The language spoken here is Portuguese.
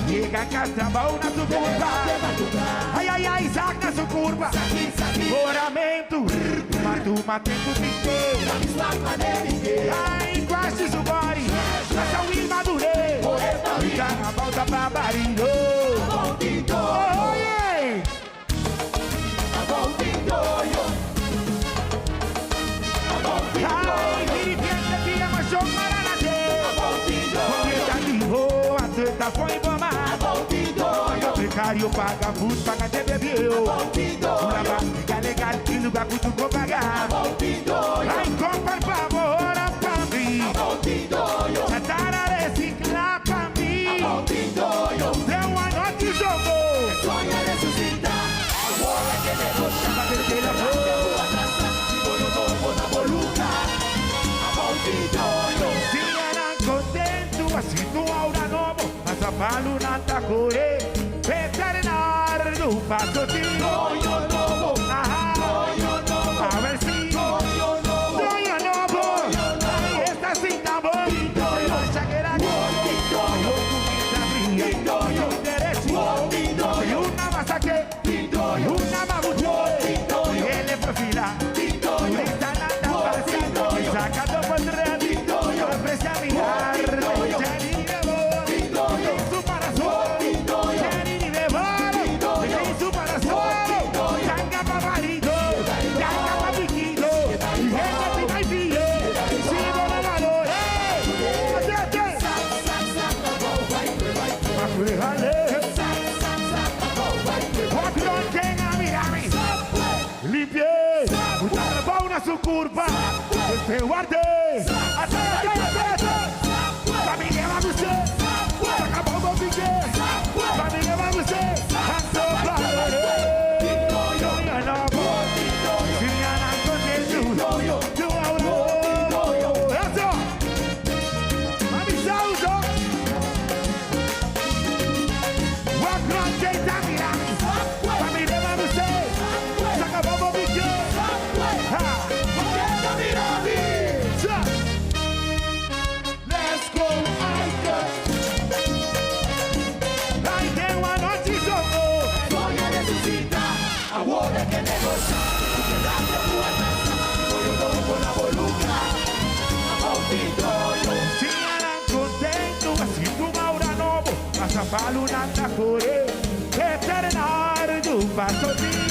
Llega carnaval na sua curva. Ai, ai, ai, Isaac na sua curva. Oramento, turma tendo piqueira. Ai, quase subori. Passa o Imadurê. E carnaval da Babarino. Oiê! Ai, virifiante que é mais jogo maranate. Cometa de boa, teta foi bomba. Precário paga fundo, paga até bebeu. Uma barriga legal, que lugar que tu vou pagar. Ai, compra por favor, pra mim. Chatara reciclar pra mim. Deu uma noite e jogou. Sonha ressuscita. Agora que negócio. Pra descer a boa. Se era contento, assim tu aura novo. Mas a falo na tacore. Veterinário, passo de Sonho novo. sonho novo. A ver se sonho novo. Aí esta sim tá bom. Deixa que era e uma massacre. E uma mabucho. Ele é profila. Está na tapacia. Sacado por trás. Aprecia mirar. Limpiei, o carnaval na sua curva. Eu guardei, até. Família vai você, acabou o meu piquete. Família vai você, a sopa. Sonha novo, tinha na contexto. Tu aurou, é só. Avisar os outros. O acrônio tá mirando. Família vai você. Let's go, Aika. Aí tem uma noite de jogo. Sonha ressuscita. Agora que negócio. Se era contento, assim do aura novo. Passa falo na tacore. Veterinário, passo de